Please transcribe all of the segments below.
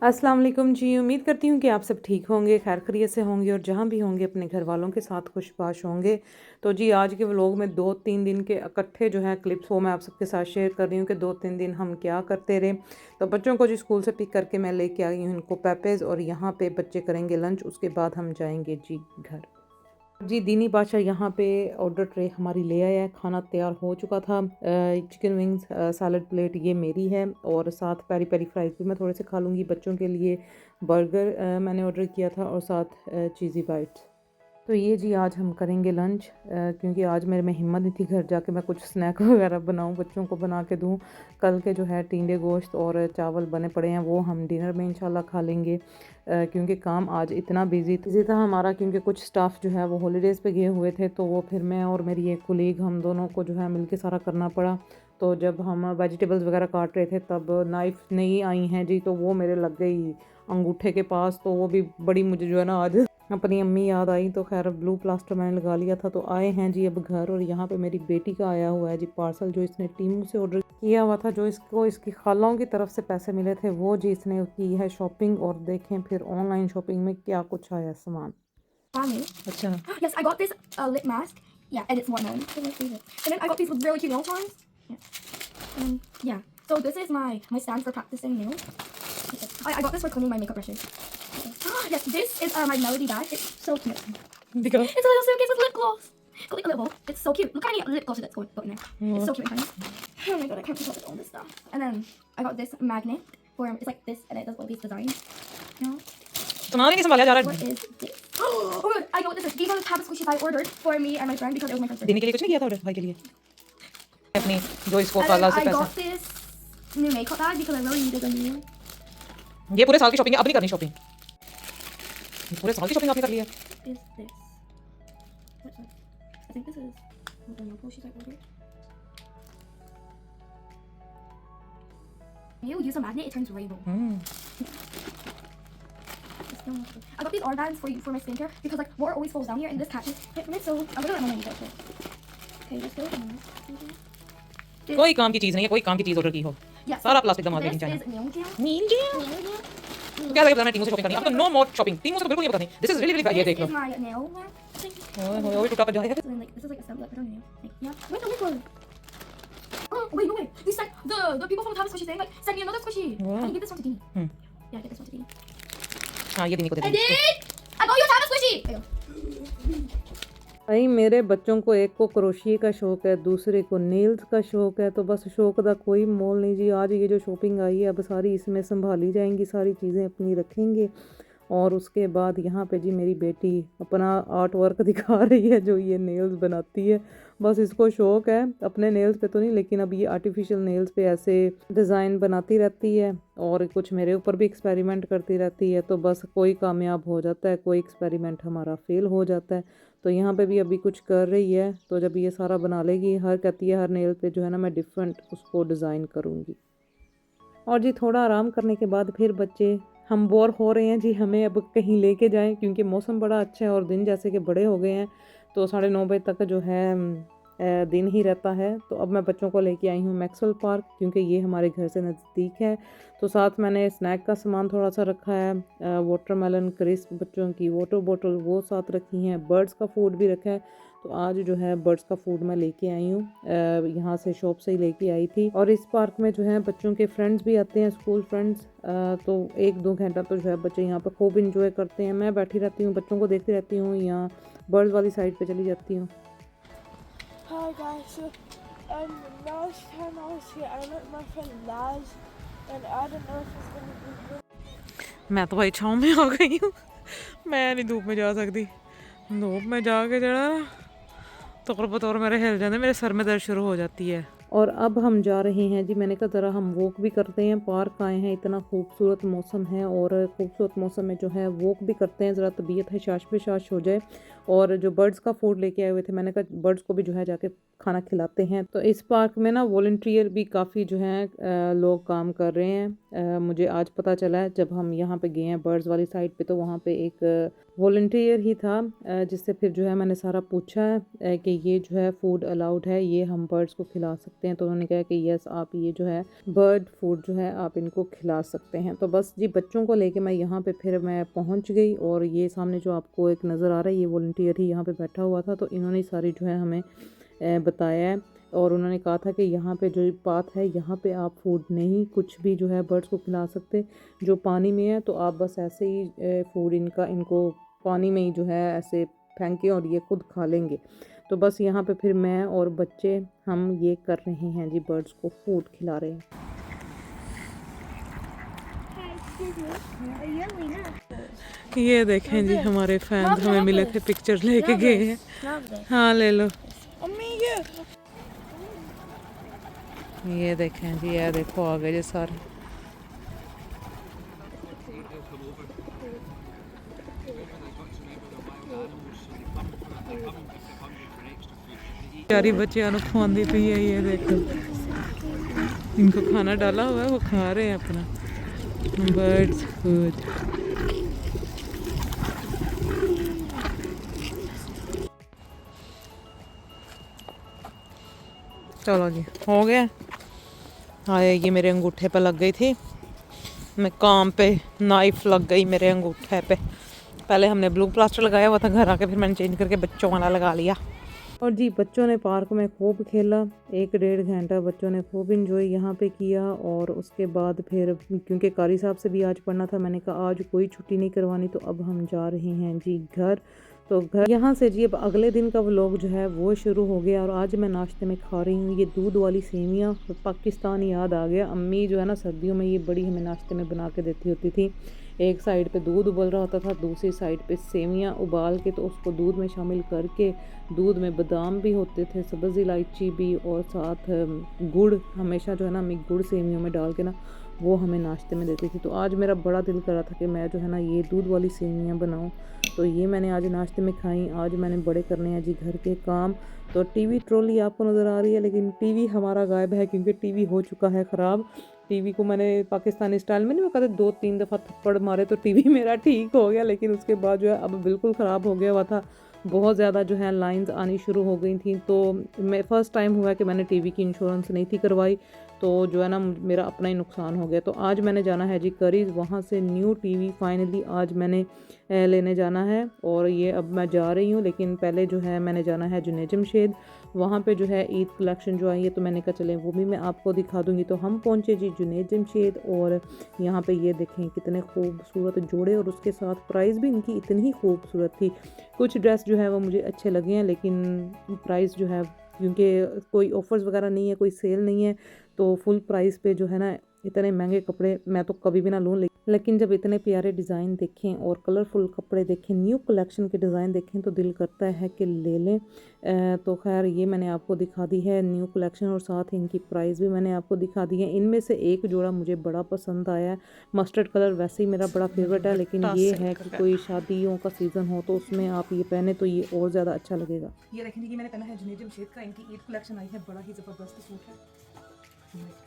अस्सलाम वालेकुम जी। उम्मीद करती हूँ कि आप सब ठीक होंगे, खैर खैरियत से होंगे और जहाँ भी होंगे अपने घर वालों के साथ खुशबाश होंगे। तो जी आज के व्लॉग में 2-3 दिन के इकट्ठे जो है क्लिप्स वो मैं आप सबके साथ शेयर कर रही हूँ कि 2-3 दिन हम क्या करते रहे। तो बच्चों को जी स्कूल से पिक करके मैं लेके आई हूँ इनको पेपेज़, और यहाँ पे बच्चे करेंगे लंच, उसके बाद हम जाएंगे जी घर। जी दीनी बादशाह यहाँ पे ऑर्डर ट्रे हमारी ले आया है, खाना तैयार हो चुका था। चिकन विंग्स सैलड प्लेट ये मेरी है, और साथ पेरी पेरी फ्राइज़ भी मैं थोड़े से खा लूँगी। बच्चों के लिए बर्गर मैंने ऑर्डर किया था, और साथ चीज़ी बाइट्स। तो ये जी आज हम करेंगे लंच, क्योंकि आज मेरे में हिम्मत नहीं थी घर जाके मैं कुछ स्नैक वगैरह बनाऊं, बच्चों को बना के दूं। कल के जो है टींडे गोश्त और चावल बने पड़े हैं, वो हम डिनर में इंशाल्लाह खा लेंगे। क्योंकि काम आज इतना बिजी था हमारा, क्योंकि कुछ स्टाफ जो है वो हॉलीडेज़ पे गए हुए थे, तो वो फिर मैं और मेरी एक कोलीग हम दोनों को जो है मिलके सारा करना पड़ा। तो जब हम वेजिटेबल्स वगैरह काट रहे थे तब नाइफ़ नहीं आई हैं जी, तो वो मेरे लग गई अंगूठे के पास, तो वो भी बड़ी मुझे जो है ना आज अपनी अम्मी याद आई। तो खैर ब्लू प्लास्टर मैंने लगा लिया था। तो आए हैं जी अब घर, और यहाँ पे मेरी बेटी का आया हुआ है जी पार्सल, जो इसने टीमू से ऑर्डर किया हुआ था, जो इसको इसकी खालाओं की तरफ से पैसे मिले थे, वो जी इसने की है शॉपिंग। और देखें फिर ऑनलाइन शॉपिंग में क्या कुछ आया सामान। Mommy. अच्छा Yes, I got this lip mask. Yeah, and it's watermelon. It's my favorite. And then I got these really cute nail points. Yeah. Yeah. So this is my stand for practicing nails. I got this for cleaning my makeup brushes. Yes, this is my Melody bag. It's so cute. दिखा। It's a little suitcase with lip gloss. Got like a lip bowl. It's so cute. Look how many lip glosses that's going in there. It's so cute and tiny. Oh my god, I can't keep up with all this stuff. And then I got this magnet for it's like this and it does all these designs. You know? सामान ही नहीं संभाला जा रहा What है। is this? Oh my god, I know what this is. These are the tab squishies I ordered for me and my friend because it was my friend's birthday. देने के लिए कुछ नहीं किया था ऑर्डर भाई के लिए अपनी, जो इसको And then खाला से I पैसा। got this new makeup bag because I really needed a new. ये पूरे साल की शॉपिंग अब नहीं करनी शॉपिंग, पूरे साल की शॉपिंग आपने कर लिया। Is this? What's this? I think this is the nail polishes I ordered. When you use a magnet, it turns rainbow. It's still not good. I got these armbands for my skincare because like water always falls down here and this catches it from it, so I'm gonna let my mom use it. Okay, just go. This, कोई काम की चीज नहीं है, कोई काम की चीज ऑर्डर की हो, yeah, सारा प्लास्टिक दमा this लेकिन चाहिए। is nail gel. Nil ji Nail gel. तो क्या लगे पता नहीं टीमों से शॉपिंग करनी है, अब तो नो मोर शॉपिंग, टीमों से तो बिल्कुल नहीं पता नहीं। This is really really bad, ये This देख लो। is my nail lamp thing. ओए ओए टूटा पड़ जाएगा। So then like this is like a stem, like I don't know. Like, yeah. Where's the liquid? Oh wait, no way. They sent the people from the Tabas Squishy saying like send me another squishy. Wow. Can you give this one to Dini? Hmm. Yeah, get this one to Dini. हाँ ये देने को दे I देंगे। did. I got you a Tabas Squishy. There you go. भाई मेरे बच्चों को एक को क्रोशिए का शौक है, दूसरे को नेल्स का शौक है, तो बस शौक का कोई मोल नहीं जी। आज ये जो शॉपिंग आई है अब सारी इसमें संभाली जाएंगी, सारी चीज़ें अपनी रखेंगे। और उसके बाद यहाँ पे जी मेरी बेटी अपना आर्ट वर्क दिखा रही है, जो ये नेल्स बनाती है। बस इसको शौक है, अपने नेल्स पे तो नहीं, लेकिन अब ये आर्टिफिशियल नेल्स पे ऐसे डिज़ाइन बनाती रहती है, और कुछ मेरे ऊपर भी एक्सपेरिमेंट करती रहती है। तो बस कोई कामयाब हो जाता है, कोई एक्सपेरिमेंट हमारा फेल हो जाता है। तो यहाँ पे भी अभी कुछ कर रही है, तो जब ये सारा बना लेगी, हर कहती है हर नेल पे जो है ना मैं डिफरेंट उसको डिज़ाइन करूँगी। और जी थोड़ा आराम करने के बाद फिर बच्चे हम बोर हो रहे हैं जी, हमें अब कहीं लेके जाएं, क्योंकि मौसम बड़ा अच्छा है और दिन जैसे कि बड़े हो गए हैं। तो 9:30 बजे तक जो है दिन ही रहता है। तो अब मैं बच्चों को लेके आई हूँ मैक्सवेल पार्क, क्योंकि ये हमारे घर से नज़दीक है। तो साथ मैंने स्नैक का सामान थोड़ा सा रखा है, वाटरमेलन क्रिस्प, बच्चों की वाटर बॉटल वो साथ रखी हैं, बर्ड्स का फूड भी रखा है। तो आज जो है बर्ड्स का फूड मैं लेके आई हूँ, यहाँ से शॉप से ही लेके आई थी। और इस पार्क में जो है बच्चों के फ्रेंड्स भी आते हैं, स्कूल फ्रेंड्स। तो 1-2 घंटा तो जो है बच्चे यहाँ पर खूब इंजॉय करते हैं। मैं बैठी रहती हूँ, बच्चों को देखती रहती हूँ, यहाँ बर्ड्स वाली साइड पे चली जाती हूँ। Hi guys, so last time I was here, I met my friend Laz, and I don't know if it's gonna be good. मैं तो भाई छाँव में आ गई हूँ, मैं नहीं धूप में जा सकती। धूप में जाके जरा तौर बतौर मेरे हिल जाते, मेरे सर में दर्द शुरू हो जाती है। और अब हम जा रहे हैं जी, मैंने कहा ज़रा हम वॉक भी करते हैं, पार्क आए हैं, इतना खूबसूरत मौसम है, और खूबसूरत मौसम में जो है वॉक भी करते हैं, ज़रा तबीयत है शाश पे शाश हो जाए। और जो बर्ड्स का फूड लेके आए हुए थे, मैंने कहा बर्ड्स को भी जो है जाके खाना खिलाते हैं। तो इस पार्क में ना वॉलंटियर भी काफ़ी जो हैं लोग काम कर रहे हैं। मुझे आज पता चला है जब हम यहाँ पे गए हैं बर्ड्स वाली साइड पे, तो वहाँ पे एक वॉलंटियर ही था जिससे फिर जो है मैंने सारा पूछा कि ये जो है फूड अलाउड है, ये हम बर्ड्स को खिला सकते हैं। तो उन्होंने कहा कि यस, आप ये जो है बर्ड फूड जो है आप इनको खिला सकते हैं। तो बस जी बच्चों को लेके मैं यहाँ पे फिर मैं पहुँच गई, और ये सामने जो आपको एक नज़र आ रहा है ये वॉलंटियर ही यहाँ पे बैठा हुआ था। तो इन्होंने सारी जो है हमें बताया है, और उन्होंने कहा था कि यहाँ पे जो पाथ है यहाँ पे आप फूड नहीं कुछ भी जो है बर्ड्स को खिला सकते, जो पानी में है तो आप बस ऐसे ही फूड इनको पानी में ही जो है ऐसे फेंकें और ये खुद खा लेंगे। तो बस यहाँ पे फिर मैं और बच्चे हम ये कर रहे हैं जी, बर्ड्स को फूड खिला रहे हैं। ये देखें जी हमारे फैंस हमें मिले थे, पिक्चर लेके गए हैं। हाँ ले लो। ये देखें जी, ये देखो आ गए जी सारे। प्यारी बच्चियां नु खुआंदी पई है, ये देखो इनको खाना डाला हुआ है, वो खा रहे हैं अपना बर्ड्स फूड। चलो जी हो गया। हाय ये मेरे अंगूठे पे लग गई थी, मैं काम पे नाइफ लग गई मेरे अंगूठे पे। पहले हमने ब्लू प्लास्टर लगाया हुआ था, घर आके फिर मैंने चेंज करके बच्चों वाला लगा लिया। और जी बच्चों ने पार्क में खूब खेला, 1-1.5 घंटा बच्चों ने खूब इंजॉय यहाँ पे किया। और उसके बाद फिर क्योंकि कारी साहब से भी आज पढ़ना था, मैंने कहा आज कोई छुट्टी नहीं करवानी, तो अब हम जा रहे हैं जी घर। तो घर यहाँ से जी अब अगले दिन का व्लॉग जो है वो शुरू हो गया। और आज मैं नाश्ते में खा रही हूँ ये दूध वाली सेवियाँ। पाकिस्तान याद आ गया, अम्मी जो है ना सर्दियों में ये बड़ी हमें नाश्ते में बना के देती होती थी। एक साइड पे दूध उबल रहा होता था, दूसरी साइड पे सेवियाँ उबाल के तो उसको दूध में शामिल करके, दूध में बादाम भी होते थे, सब्ज़ इलायची भी, और साथ गुड़, हमेशा जो है ना अम्मी गुड़ सेवियों में डाल के ना वो हमें नाश्ते में देती थी। तो आज मेरा बड़ा दिल कर रहा था कि मैं जो है ना ये दूध वाली सेवियाँ बनाऊँ, तो ये मैंने आज नाश्ते में खाई। आज मैंने बड़े करने हैं जी घर के काम। तो टीवी ट्रॉली आपको नज़र आ रही है, लेकिन टीवी हमारा गायब है क्योंकि टीवी हो चुका है ख़राब। टीवी को मैंने पाकिस्तानी स्टाइल में नहीं, वो कहते 2-3 दफ़ा थप्पड़ मारे तो टीवी मेरा ठीक हो गया, लेकिन उसके बाद जो है अब बिल्कुल ख़राब हो गया हुआ था। बहुत ज़्यादा जो है लाइंस आनी शुरू हो गई थी। तो मैं फ़र्स्ट टाइम हुआ कि मैंने टीवी की इंश्योरेंस नहीं थी करवाई, तो जो है ना मेरा अपना ही नुकसान हो गया। तो आज मैंने जाना है जी करीज, वहाँ से न्यू टीवी फाइनली आज मैंने लेने जाना है। और ये अब मैं जा रही हूँ, लेकिन पहले जो है मैंने जाना है जुनैद जमशेद, वहाँ पे जो है ईद कलेक्शन जो आई है, तो मैंने कहा चलें वो भी मैं आपको दिखा दूँगी। तो हम पहुँचे जी जुनैद जमशेद, और यहाँ पे ये देखें कितने खूबसूरत जोड़े, और उसके साथ प्राइस भी इनकी इतनी ही खूबसूरत थी। कुछ ड्रेस जो है वो मुझे अच्छे लगे हैं, लेकिन प्राइस जो है क्योंकि कोई ऑफ़र्स वगैरह नहीं है, कोई सेल नहीं है, तो फुल प्राइस पे जो है ना इतने महंगे कपड़े मैं तो कभी भी ना लूँ। लेकिन जब इतने प्यारे डिज़ाइन देखें और कलरफुल कपड़े देखें, न्यू कलेक्शन के डिज़ाइन देखें, तो दिल करता है कि ले लें। तो खैर ये मैंने आपको दिखा दी है न्यू कलेक्शन, और साथ ही इनकी प्राइस भी मैंने आपको दिखा दी है। इनमें से एक जोड़ा मुझे बड़ा पसंद आया है, मस्टर्ड कलर वैसे ही मेरा बड़ा फेवरेट है, लेकिन ये है कि कोई शादियों का सीज़न हो तो उसमें आप ये पहने तो ये और ज़्यादा अच्छा लगेगा। ये देखें जी, मैंने पहना है जुनैद जमशेद का, इनकी ईद कलेक्शन आई है, बड़ा ही ज़बरदस्त सूट है।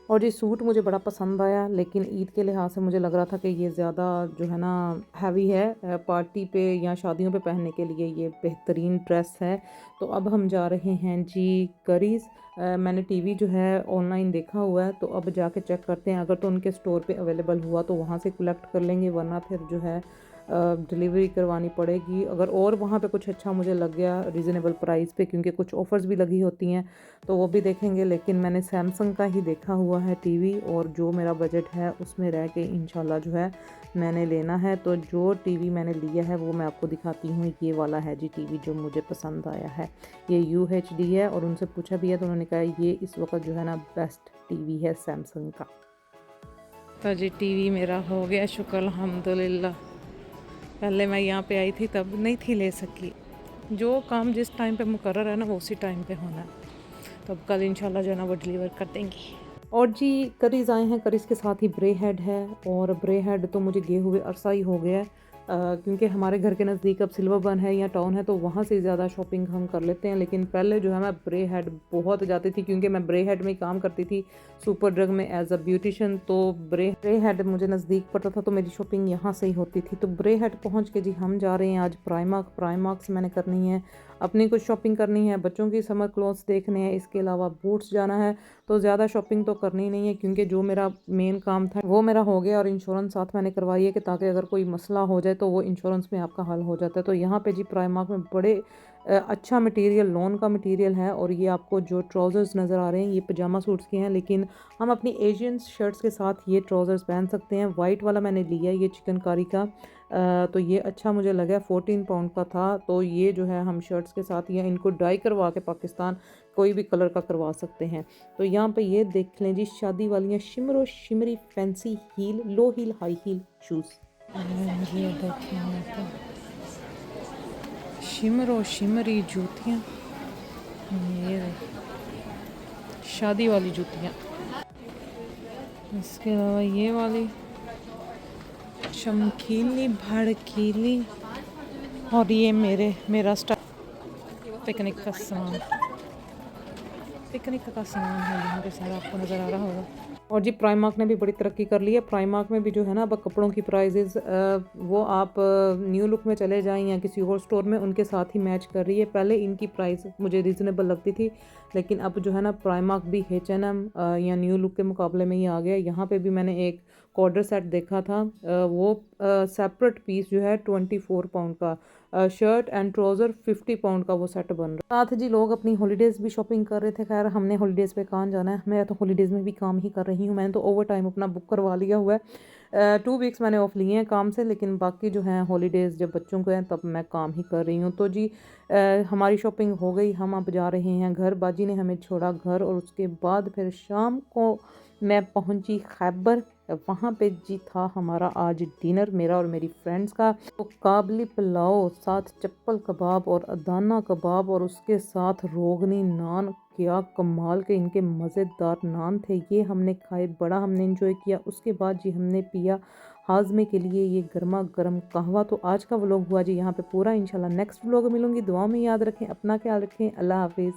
और ये सूट मुझे बड़ा पसंद आया, लेकिन ईद के लिहाज से मुझे लग रहा था कि ये ज़्यादा जो है ना हैवी है, पार्टी पे या शादियों पे पहनने के लिए ये बेहतरीन ड्रेस है। तो अब हम जा रहे हैं जी करीज़। मैंने टीवी जो है ऑनलाइन देखा हुआ है, तो अब जाके चेक करते हैं, अगर तो उनके स्टोर पे अवेलेबल हुआ तो वहाँ से कलेक्ट कर लेंगे, वरना फिर जो है डिलीवरी करवानी पड़ेगी। अगर और वहाँ पे कुछ अच्छा मुझे लग गया रीज़नेबल प्राइस पे, क्योंकि कुछ ऑफ़र्स भी लगी होती हैं, तो वो भी देखेंगे। लेकिन मैंने सैमसंग का ही देखा हुआ है टीवी, और जो मेरा बजट है उसमें रह के इंशाल्लाह जो है मैंने लेना है। तो जो टीवी मैंने लिया है वो मैं आपको दिखाती हूँ। ये वाला है जी टीवी जो मुझे पसंद आया है, ये UHD है, और उनसे पूछा भी है तो उन्होंने कहा ये इस वक्त जो है ना बेस्ट टीवी है सैमसंग का। तो जी टीवी मेरा हो गया, शुक्र अल्हम्दुलिल्लाह। पहले मैं यहाँ पे आई थी तब नहीं थी ले सकी, जो काम जिस टाइम पे मुकर्रर है ना वो उसी टाइम पे होना है। तो अब कल इंशाल्लाह जो है ना वो डिलीवर कर देंगे। और जी करीज़ आए हैं, करीज़ के साथ ही ब्रे हेड है, और ब्रे हेड तो मुझे गए हुए अरसा ही हो गया है, क्योंकि हमारे घर के नज़दीक अब सिल्वर बर्न है या टाउन है, तो वहाँ से ज़्यादा शॉपिंग हम कर लेते हैं। लेकिन पहले जो है मैं ब्रे हेड बहुत जाती थी, क्योंकि मैं ब्रे हेड में ही काम करती थी सुपर ड्रग में एज अ ब्यूटिशियन। तो ब्रे हेड मुझे नज़दीक पड़ता था, तो मेरी शॉपिंग यहाँ से ही होती थी। तो ब्रे हेड पहुँच के जी हम जा रहे हैं आज प्राइमार्क से मैंने करनी है अपनी कुछ शॉपिंग करनी है, बच्चों की समर क्लॉथ्स देखने हैं, इसके अलावा बूट्स जाना है। तो ज़्यादा शॉपिंग तो करनी नहीं है, क्योंकि जो मेरा मेन काम था वो मेरा हो गया, और इंश्योरेंस साथ मैंने करवाई है कि ताकि अगर कोई मसला हो जाए तो वो इंश्योरेंस में आपका हल हो जाता है। तो यहाँ पे जी प्राइमार्क में बड़े अच्छा मटेरियल, लॉन का मटेरियल है। और ये आपको जो ट्राउज़र्स नज़र आ रहे हैं ये पजामा सूट्स के हैं, लेकिन हम अपनी एशियन शर्ट्स के साथ ये ट्राउज़र्स पहन सकते हैं। वाइट वाला मैंने लिया है ये चिकनकारी का, तो ये अच्छा मुझे लगा, 14 पाउंड का था। तो ये जो है हम शर्ट्स के साथ या इनको डाई करवा के पाकिस्तान कोई भी कलर का करवा सकते हैं। तो यहाँ पे ये देख लें जी, शादी वालियाँ शिमरो शिमरी फैंसी हील, लो हील, हाई हील शूज़। ये देखिए शिमरो शिमरी जूतियाँ, ये शादी वाली जूतियाँ। इसके अलावा ये वाली चमकीली भड़कीली, और ये मेरा पिकनिक का सामान है यहाँ पे सारा, आपको नज़र आ रहा होगा। और जी प्राइमार्क ने भी बड़ी तरक्की कर ली है। प्राइमार्क में भी जो है ना अब कपड़ों की प्राइजेज़ वो आप न्यू लुक में चले जाएं या किसी और स्टोर में, उनके साथ ही मैच कर रही है। पहले इनकी प्राइस मुझे रीज़नेबल लगती थी, लेकिन अब जो है ना प्राइमार्क भी H&M या न्यू लुक के मुकाबले में ही आ गया। यहाँ पे भी मैंने एक कॉर्डर सेट देखा था, वो सेपरेट पीस जो है 24 पाउंड का, शर्ट एंड ट्राउज़र 50 पाउंड का वो सेट बन रहा। साथ जी लोग अपनी हॉलीडेज़ भी शॉपिंग कर रहे थे। खैर हमने हॉलीडेज़ पे कहाँ जाना है, मैं तो हॉलीडेज़ में भी काम ही कर रही हूँ। मैंने तो ओवर टाइम अपना बुक करवा लिया हुआ है। 2 वीक्स मैंने ऑफ लिए हैं काम से, लेकिन बाकी जो हैं हॉलीडेज़ जब बच्चों को हैं तब मैं काम ही कर रही हूँ। तो जी हमारी शॉपिंग हो गई, हम अब जा रहे हैं घर। बाजी ने हमें छोड़ा घर, और उसके बाद फिर शाम को मैं पहुंची खैबर। वहाँ पे जी था हमारा आज डिनर, मेरा और मेरी फ्रेंड्स का। तो काबली पुलाव, साथ चप्पल कबाब और अदाना कबाब, और उसके साथ रोगनी नान। क्या कमाल के इनके मज़ेदार नान थे, ये हमने खाए, बड़ा हमने एंजॉय किया। उसके बाद जी हमने पिया हाजमे के लिए ये गर्मा गर्म कहवा। तो आज का व्लॉग हुआ जी यहाँ पे पूरा। इंशाल्लाह नेक्स्ट व्लॉग मिलूंगी, दुआ में याद रखें, अपना ख्याल रखें, अल्लाह हाफिज़।